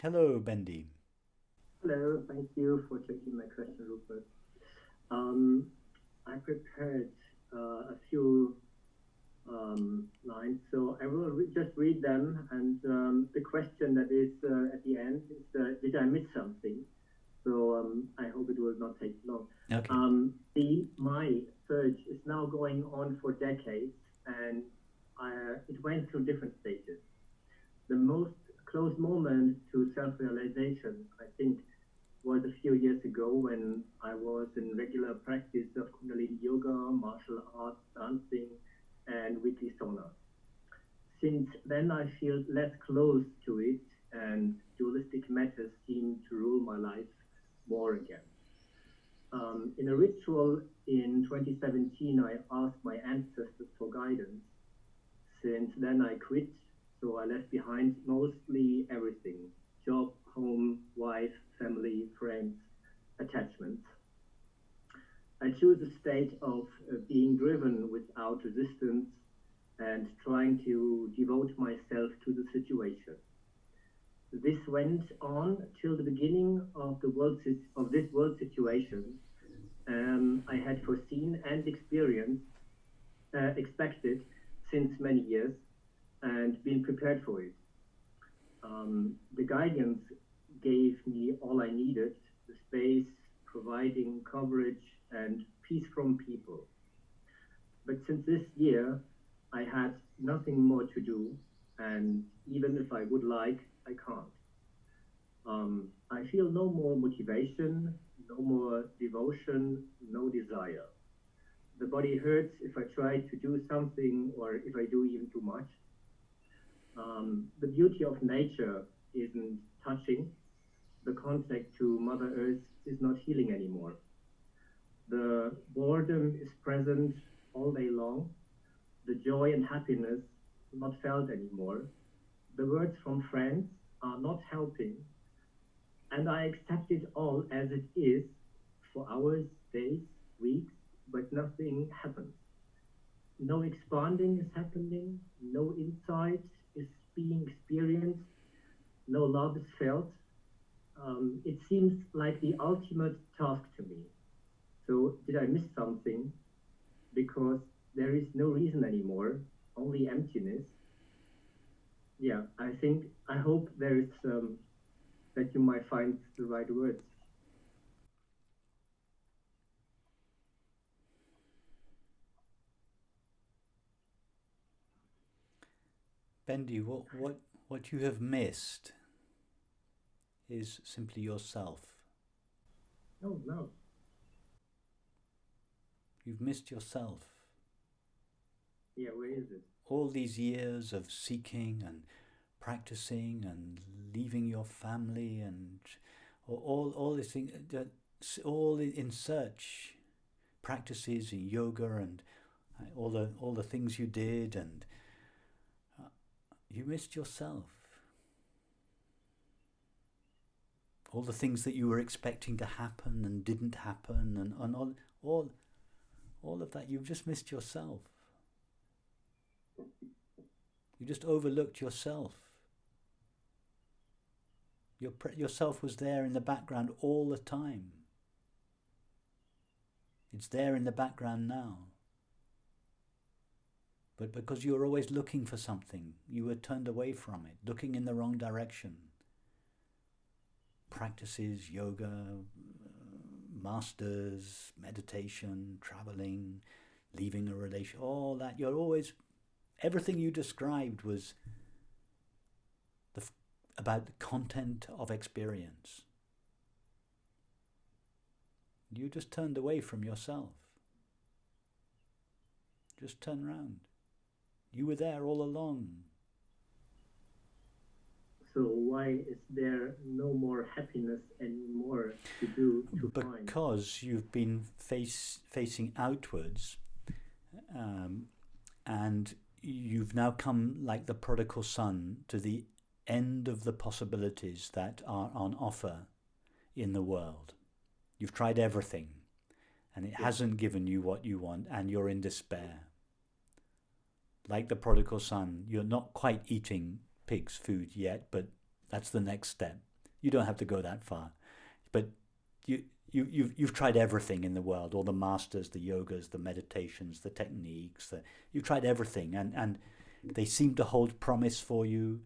Hello, Bendy. Hello, thank you for taking my question, Rupert. Um, I prepared a few lines, so I will just read them. And the question that is at the end is, did I miss something? So I hope it will not take long. Okay. My search is now going on for decades, and it went through different stages. The most close moment to self-realization, I think, was a few years ago when I was in regular practice of Kundalini yoga, martial arts, dancing, and weekly sauna. Since then, I feel less close to it, and dualistic matters seem to rule my life more again. In a ritual in 2017, I asked my ancestors for guidance. Since then, I quit, so I left behind mostly everything: job, home, wife, family, friends, attachments. I choose a state of being driven without resistance and trying to devote myself to the situation. This went on till the beginning of this world situation. I had foreseen and expected since many years, and been prepared for it. The guidance gave me all I needed: the space, providing coverage, and peace from people. But since this year, I had nothing more to do, and even if I would like, I can't. I feel no more motivation, no more devotion, no desire. The body hurts if I try to do something or if I do even too much. The beauty of nature isn't touching. The contact to Mother Earth is not healing anymore. The boredom is present all day long. The joy and happiness not felt anymore. The words from friends are not helping, and I accept it all as it is for hours, days, weeks, but nothing happens. No expanding is happening, no insight is being experienced, no love is felt. It seems like the ultimate task to me. So, did I miss something? Because there is no reason anymore, only emptiness. Yeah, I hope there is that you might find the right words. Bendy, what you have missed is simply yourself. No, no. You've missed yourself. Yeah, where is it? All these years of seeking and practicing and leaving your family and all these things, all in search, practices in yoga and all the things you did, and you missed yourself. All the things that you were expecting to happen and didn't happen, and all, all of that, you've just missed yourself. You just overlooked yourself. Yourself was there in the background all the time. It's there in the background now. But because you were always looking for something, you were turned away from it, looking in the wrong direction. Practices, yoga, masters, meditation, traveling, leaving a relation, all that. Everything you described was about the content of experience. You just turned away from yourself. Just turn around. You were there all along. So why is there no more happiness anymore to do to find? Because you've been facing outwards, and you've now come like the prodigal son to the end of the possibilities that are on offer in the world. You've tried everything, and it hasn't given you what you want, and you're in despair. Like the prodigal son, you're not quite eating pig's food yet, but that's the next step. You don't have to go that far. But you've tried everything in the world, all the masters, the yogas, the meditations, the techniques. You've tried everything, and they seem to hold promise for you,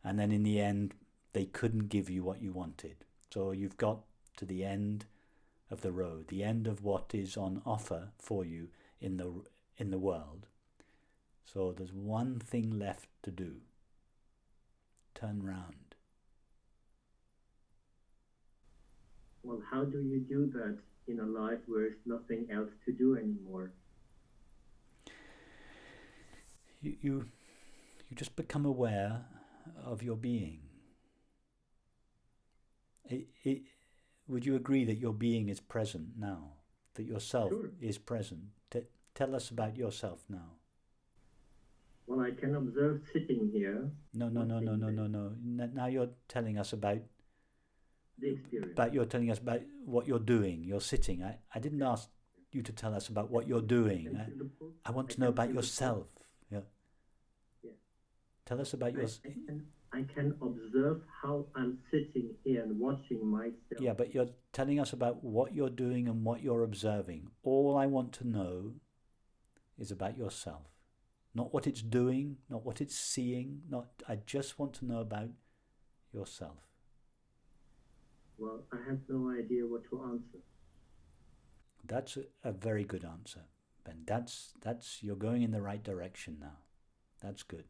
and then in the end, they couldn't give you what you wanted. So you've got to the end of the road, the end of what is on offer for you in the world. So there's one thing left to do. Turn round. Well, how do you do that in a life where there's nothing else to do anymore? You just become aware of your being. Would you agree that your being is present now? That yourself Sure. is present? Tell us about yourself now. Well, I can observe sitting here. No. Now you're telling us about the experience. But you're telling us about what you're doing. You're sitting. I didn't ask you to tell us about what you're doing. I want to know about yourself. Yeah. Tell us about yourself. I can observe how I'm sitting here and watching myself. Yeah, but you're telling us about what you're doing and what you're observing. All I want to know is about yourself. Not what it's doing, not what it's seeing. I just want to know about yourself. Well, I have no idea what to answer. That's a very good answer, Ben. That's you're going in the right direction now. That's good.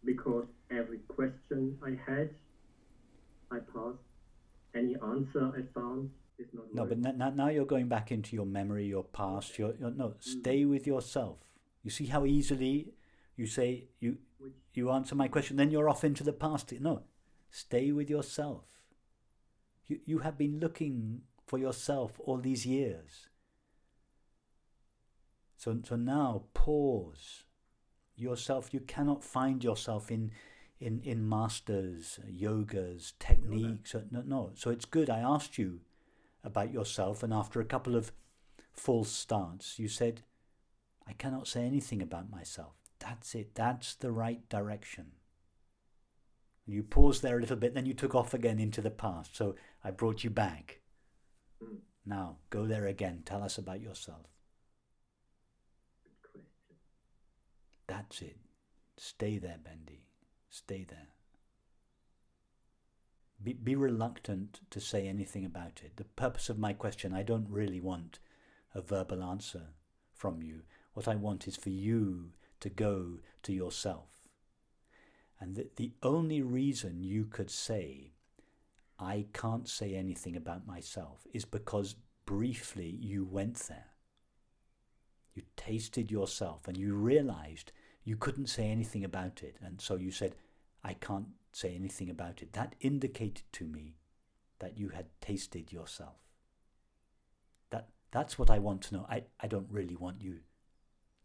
Because every question I had, I passed. Any answer I found is not right. No, but now you're going back into your memory, your past. Stay with yourself. You see how easily you say you answer my question, then you're off into the past. No, stay with yourself. You have been looking for yourself all these years. So now pause. Yourself, you cannot find yourself in masters, yogas, techniques. No. So it's good. I asked you about yourself, and after a couple of false starts, you said, I cannot say anything about myself. That's it. That's the right direction. You paused there a little bit, then you took off again into the past. So I brought you back. Now, go there again. Tell us about yourself. Good question. That's it. Stay there, Bendy. Stay there. Be reluctant to say anything about it. The purpose of my question, I don't really want a verbal answer from you. What I want is for you to go to yourself. And the only reason you could say, I can't say anything about myself, is because briefly you went there. You tasted yourself and you realized you couldn't say anything about it. And so you said, I can't say anything about it. That indicated to me that you had tasted yourself. That's what I want to know. I don't really want you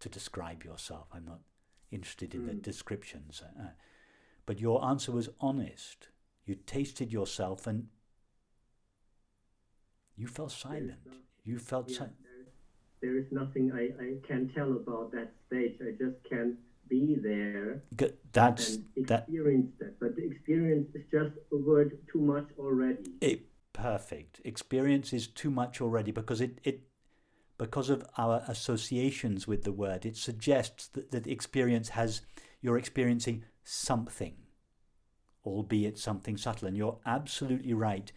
to describe yourself. I'm not interested in the descriptions. But your answer was honest. You tasted yourself and you felt silent. You felt silent. There is nothing I can tell about that stage. I just can be there and experience that. But the experience is just a word too much already. Perfect. Experience is too much already because because of our associations with the word, it suggests that experience you're experiencing something, albeit something subtle. And you're absolutely right.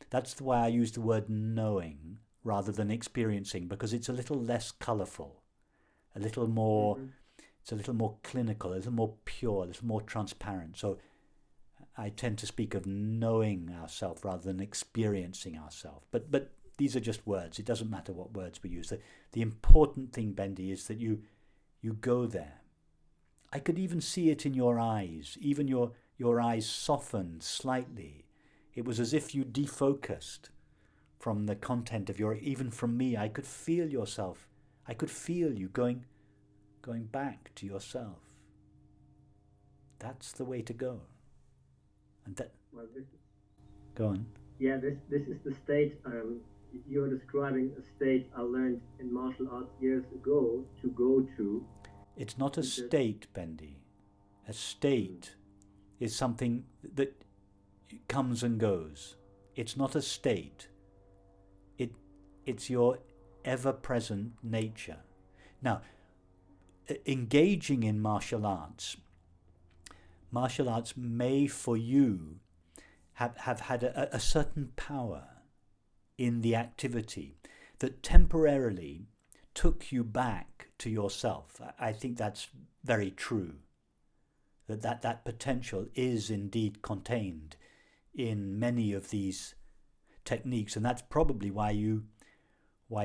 That's why I use the word knowing rather than experiencing, because it's a little less colourful, a little more, it's a little more clinical, a little more pure, a little more transparent. So I tend to speak of knowing ourselves rather than experiencing ourselves. But these are just words. It doesn't matter what words we use. The important thing, Bendy, is that you go there. I could even see it in your eyes. Even your eyes softened slightly. It was as if you defocused from the content of even from me. I could feel yourself. I could feel you going back to yourself. That's the way to go. And go on. Yeah, this is the state you're describing, a state I learned in martial arts years ago to go to. It's not a state, Bendy. A state is something that comes and goes. It's not a state. It's your ever-present nature. Now, engaging in martial arts may for you have had a certain power in the activity that temporarily took you back to yourself. I think that's very true. That potential is indeed contained in many of these techniques, and that's probably why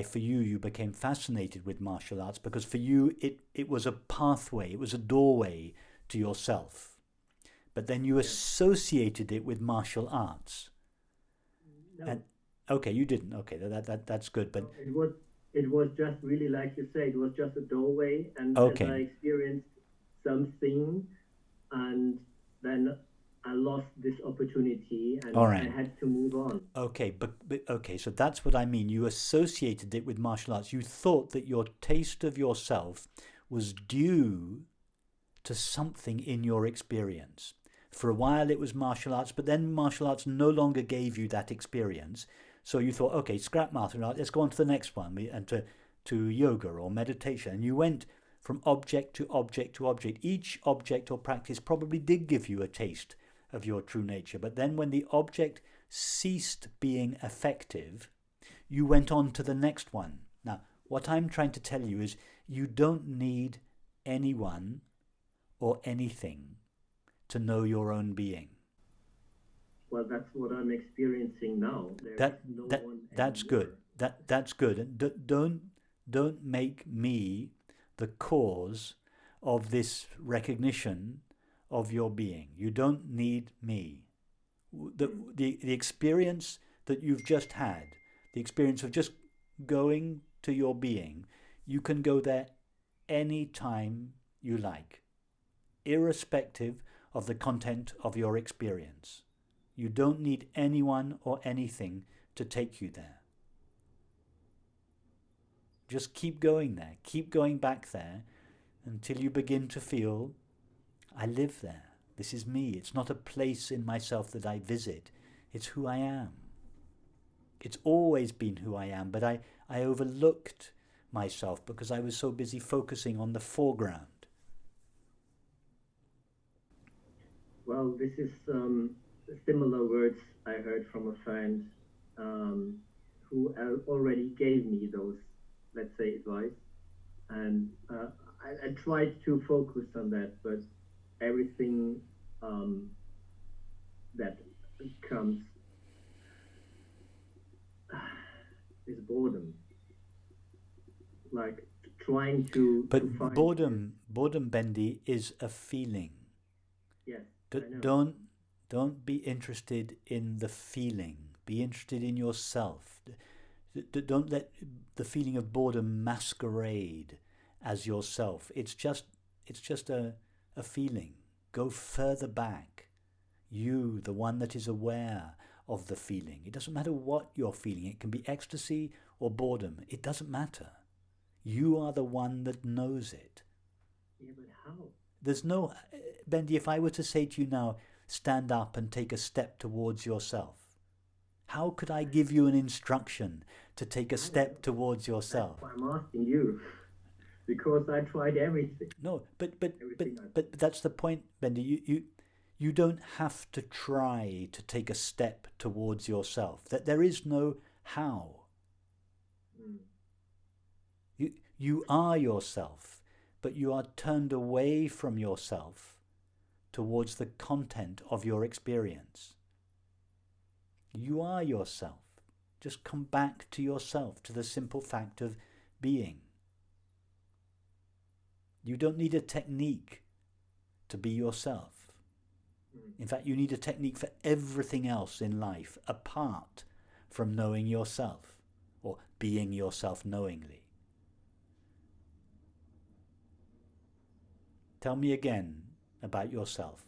for you you became fascinated with martial arts, because for you it was a pathway, it was a doorway to yourself. But then you associated it with martial arts. No. And okay, you didn't. Okay, that's good. But it was just really, like you say, it was just a doorway, and okay. as I experienced something, and then I lost this opportunity, and all right. I had to move on. Okay, but okay, so that's what I mean. You associated it with martial arts. You thought that your taste of yourself was due to something in your experience. For a while it was martial arts, but then martial arts no longer gave you that experience. So you thought, okay, scrap martial arts, let's go on to the next one, and to yoga or meditation. And you went from object to object to object. Each object or practice probably did give you a taste of your true nature. But then when the object ceased being effective, you went on to the next one. Now, what I'm trying to tell you is you don't need anyone or anything to know your own being. Well, that's what I'm experiencing now. That's good. That's good. And don't make me the cause of this recognition of your being. You don't need me. The experience that you've just had, the experience of just going to your being, you can go there any time you like, irrespective of the content of your experience. You don't need anyone or anything to take you there. Just keep going there, keep going back there until you begin to feel, I live there. This is me. It's not a place in myself that I visit. It's who I am. It's always been who I am, but I overlooked myself because I was so busy focusing on the foreground. Well, this is similar words I heard from a friend who already gave me those, let's say, advice. And I tried to focus on that, but everything that comes is boredom. Like trying to. But to find boredom, Bendy, is a feeling. Yes. Don't be interested in the feeling. Be interested in yourself. Don't let the feeling of boredom masquerade as yourself. It's just a feeling. Go further back. You, the one that is aware of the feeling. It doesn't matter what you're feeling. It can be ecstasy or boredom. It doesn't matter. You are the one that knows it. Yeah, but how? There's no... Bendy, if I were to say to you now, stand up and take a step towards yourself, how could I give you an instruction to take a step towards yourself? That's why I'm asking you. Because I tried everything. No, but that's the point, Bendy. You don't have to try to take a step towards yourself. That there is no how. You are yourself, but you are turned away from yourself towards the content of your experience. You are yourself. Just come back to yourself, to the simple fact of being. You don't need a technique to be yourself. In fact, you need a technique for everything else in life apart from knowing yourself or being yourself knowingly. Tell me again about yourself.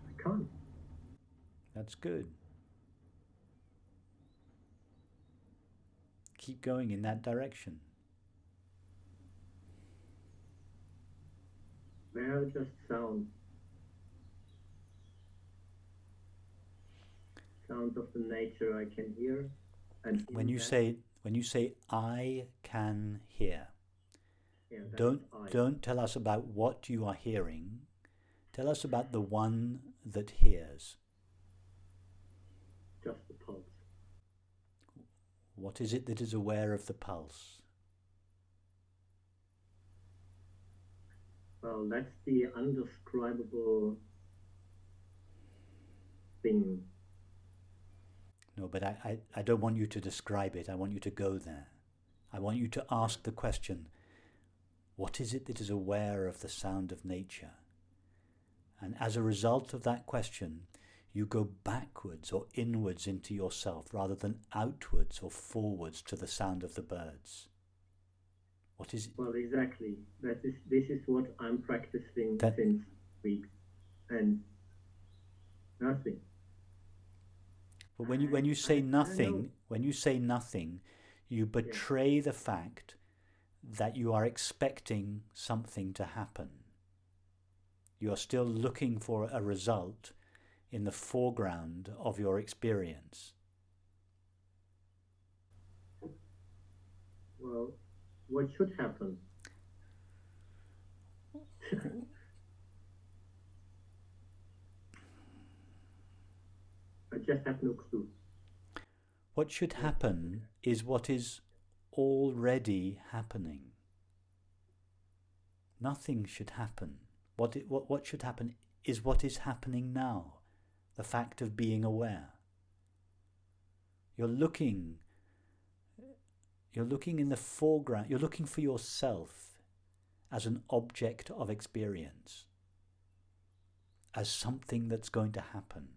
I can't. That's good. Keep going in that direction. Well, just sound. Sounds of the nature I can hear and feel When you that. say I can hear, Yeah, that's don't I. don't tell us about what you are hearing. Tell us about the one that hears. Just the pulse. What is it that is aware of the pulse? Well, that's the undescribable thing. No, but I don't want you to describe it. I want you to go there. I want you to ask the question, what is it that is aware of the sound of nature? And as a result of that question, you go backwards or inwards into yourself rather than outwards or forwards to the sound of the birds. What is it? Well, exactly. This is what I'm practicing That, since weeks, and nothing. but when you say I know. nothing, you Yeah. betray the fact that you are expecting something to happen. You are still looking for a result in the foreground of your experience. Well, what should happen? I just have no clue. What should happen is what is already happening. Nothing should happen. What should happen is what is happening now, the fact of being aware. You're looking in the foreground, you're looking for yourself as an object of experience, as something that's going to happen.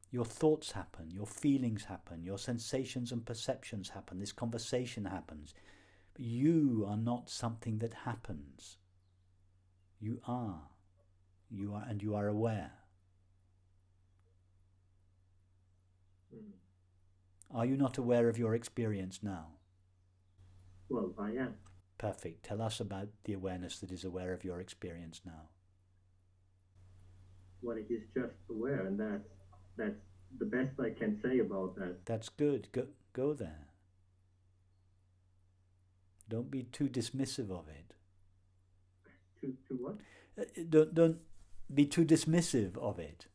Your thoughts happen, your feelings happen, your sensations and perceptions happen, this conversation happens. But you are not something that happens. You are, and you are aware. Are you not aware of your experience now? Well, I am. Perfect. Tell us about the awareness that is aware of your experience now. Well, it is just aware, and that's the best I can say about that. That's good. Go there. Don't be too dismissive of it. To what? Don't be too dismissive of it.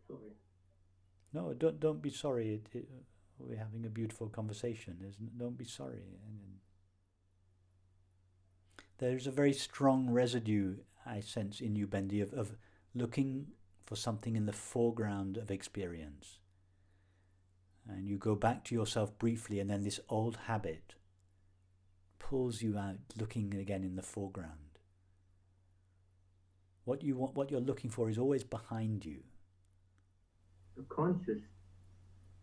Sorry. No, don't be sorry. We're having a beautiful conversation. Don't be sorry. There's a very strong residue I sense in you, Bendy, of looking for something in the foreground of experience. And you go back to yourself briefly, and then this old habit pulls you out, looking again in the foreground. What you're looking for is always behind you. The conscious,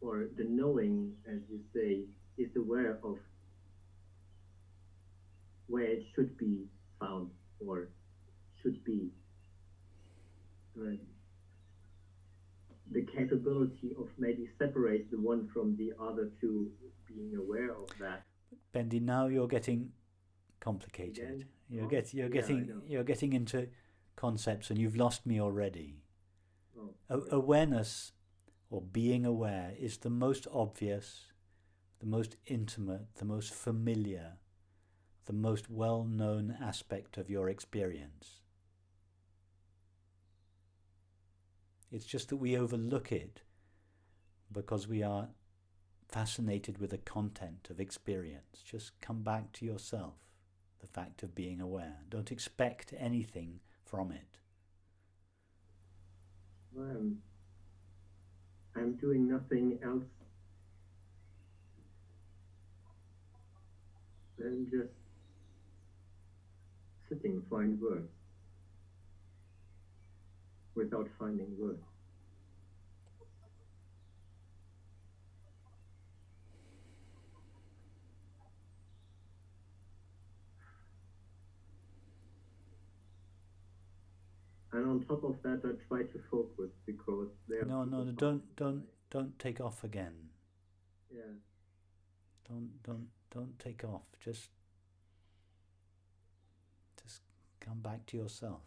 or the knowing, as you say, is aware of where it should be found, or should be. The capability of maybe separate the one from the other two, being aware of that. Bendy, now you're getting complicated. Again? You're getting into concepts, and you've lost me already. Oh, Awareness, or being aware, is the most obvious, the most intimate, the most familiar, the most well-known aspect of your experience. It's just that we overlook it because we are fascinated with the content of experience. Just come back to yourself, the fact of being aware. Don't expect anything from it. I'm doing nothing else than just sitting, find words, without finding words. And on top of that, I try to focus because No, don't take off again. Yeah. Don't take off. Just come back to yourself.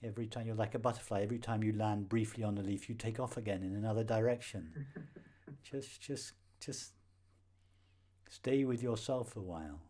Every time you're like a butterfly. Every time you land briefly on a leaf, you take off again in another direction. just stay with yourself a while.